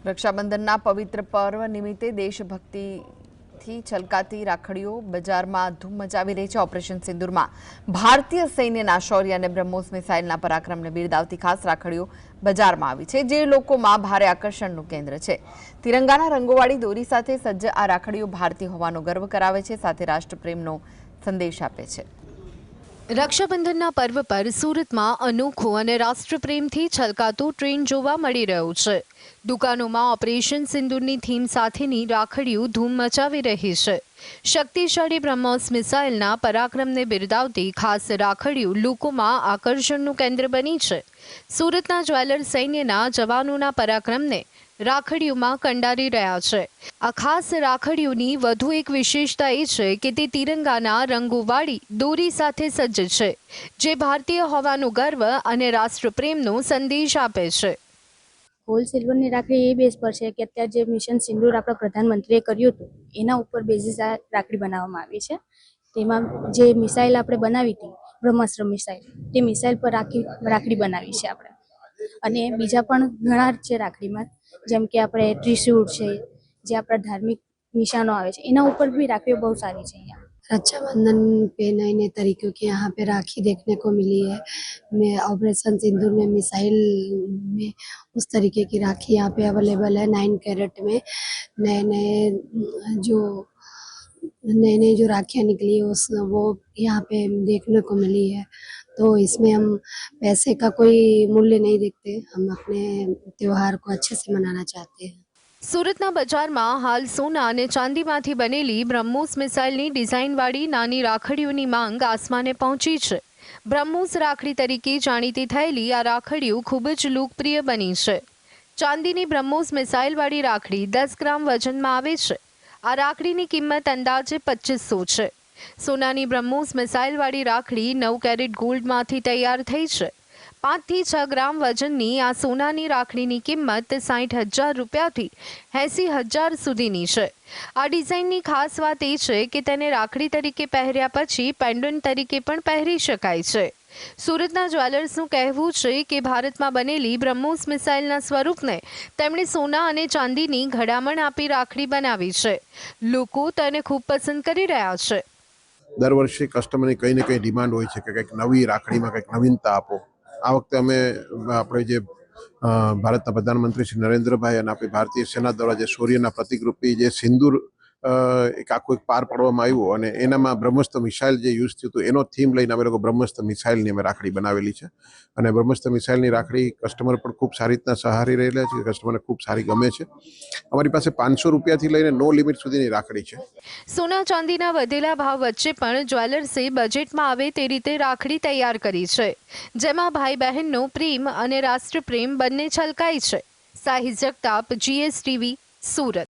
રક્ષાબંધનના પવિત્ર પર્વ નિમિત્તે દેશભક્તિથી છલકાતી રાખડીઓ બજારમાં ધૂમ મચાવી રહી છે। ઓપરેશન સિંદૂરમાં ભારતીય સૈન્યના શૌર્ય અને બ્રહ્મોસ મિસાઇલના પરાક્રમને બિરદાવતી ખાસ રાખડીઓ બજારમાં આવી છે, જે લોકોમાં ભારે આકર્ષણનું કેન્દ્ર છે। તિરંગાના રંગોવાળી દોરી સાથે સજ્જ આ રાખડીઓ ભારતીય હોવાનો ગર્વ કરાવે છે, સાથે રાષ્ટ્રપ્રેમનો સંદેશ આપે છે। રક્ષાબંધનના પર્વ પર સુરતમાં અનોખો અને રાષ્ટ્રપ્રેમથી છલકાતો ટ્રેન્ડ જોવા મળી રહ્યો છે। દુકાનોમાં ઓપરેશન સિંદૂરની થીમ સાથેની રાખડીઓ ધૂમ મચાવી રહી છે। શક્તિશાળી બ્રહ્મોસ મિસાઇલના પરાક્રમને બિરદાવતી ખાસ રાખડીઓ લોકોમાં આકર્ષણનું કેન્દ્ર બની છે। સુરતના જ્વેલર સૈન્યના જવાનોના પરાક્રમને રાખડીઓમાં કંડારી રહ્યા છે। આ ખાસ રાખડીઓની વધુ એક વિશેષતા એ છે કે તે તિરંગાના રંગોવાળી દોરી સાથે સજ્જ છે, જે ભારતીય હોવાનો ગર્વ અને રાષ્ટ્રપ્રેમનો સંદેશ આપે છે। ગોલ્ડ સિલ્વરની રાખડી એ બેઝ પર છે કે અત્યારે જે મિશન સિંદૂર આપણા પ્રધાનમંત્રીએ કર્યું હતું એના ઉપર બેઝિસ આ રાખડી બનાવવામાં આવી છે। તેમાં જે મિસાઇલ આપણે બનાવી હતી બ્રહ્માસ્ત્ર મિસાઇલ, તે મિસાઇલ પર રાખડી બનાવી છે આપણે। અને બીજા પણ ઘણા છે રાખડીમાં, જેમ કે આપણે ત્રિશૂળ છે, જે આપણા ધાર્મિક નિશાનો આવે છે એના ઉપર भी રાખડીઓ बहुत सारी છે। यहाँ रक्षाबंधन पे नए नए तरीक़ों की यहाँ पे राखी देखने को मिली है। मैं ऑपरेशन सिंदूर में मिसाइल में उस तरीके की राखी यहाँ पे अवेलेबल है। 9 कैरेट में नए नए जो राखियाँ निकली है उस वो यहाँ पे देखने को मिली है। तो इसमें हम पैसे का कोई मूल्य नहीं देखते, हम अपने त्यौहार को अच्छे से मनाना चाहते हैं। સુરતના બજારમાં હાલ સોના અને ચાંદીમાંથી બનેલી બ્રહ્મોસ મિસાઇલની ડિઝાઇનવાળી નાની રાખડીઓની માંગ આસમાને પહોંચી છે। બ્રહ્મોસ રાખડી તરીકે જાણીતી થયેલી આ રાખડીઓ ખૂબ જ લોકપ્રિય બની છે। ચાંદીની બ્રહ્મોસ મિસાઇલવાળી રાખડી 10 ગ્રામ વજનમાં આવે છે। આ રાખડીની કિંમત અંદાજે 2500 છે। સોનાની બ્રહ્મોસ મિસાઇલવાળી રાખડી 9 કેરેટ ગોલ્ડમાંથી તૈયાર થઈ છે। 5 થી 6 ગ્રામ વજનની આ સોનાની રાખડીની કિંમત 60,000 રૂપિયાથી 80,000 સુધીની છે। આ ડિઝાઇનની ખાસ વાત એ છે કે તેને રાખડી તરીકે પહેર્યા પછી પેન્ડન્ટ તરીકે પણ પહેરી શકાય છે। સુરતના જ્વેલર્સનું કહેવું છે કે ભારતમાં બનેલી બ્રહ્મોસ મિસાઇલના સ્વરૂપને તેમણે સોના અને ચાંદીની ઘડામણ આપી રાખડી બનાવી છે। લોકો તેને ખૂબ પસંદ કરી રહ્યા છે। દર વર્ષે કસ્ટમરની કંઈ ને કંઈ ડિમાન્ડ હોય છે કે કંઈક નવી રાખડીમાં કંઈક નવીનતા આપો। આ વખતે અમે આપણે જે ભારતના પ્રધાનમંત્રી શ્રી નરેન્દ્રભાઈ અને આપણી ભારતીય સેના દ્વારા જે શૌર્યના પ્રતિકરૂપી જે સિંદૂર એક આખું પાર પાડવામાં આવ્યું અને એનામાં બ્રહ્મસ્ત્ર મિસાઇલ જે યુઝ થયું હતું એનો થીમ લઈને અમે લોકો બ્રહ્મસ્ત્ર મિસાઇલની અમે રાખડી બનાવેલી છે। અને બ્રહ્મસ્ત્ર મિસાઇલની રાખડી કસ્ટમર પણ ખૂબ સારી રીતના સહારી રહેલા છે, કસ્ટમરને ખૂબ સારી ગમે છે। અમારી પાસે 500 રૂપિયાથી લઈને નો લિમિટ સુધીની રાખડી છે। સોના ચાંદીના વધેલા ભાવ વચ્ચે પણ જ્વેલર્સે બજેટમાં આવે તે રીતે રાખડી તૈયાર કરી છે, જેમાં ભાઈ બહેનનો પ્રેમ અને રાષ્ટ્રપ્રેમ બંને છલકાય છે। સાહિલ જગતાપ, GSTV, સુરત।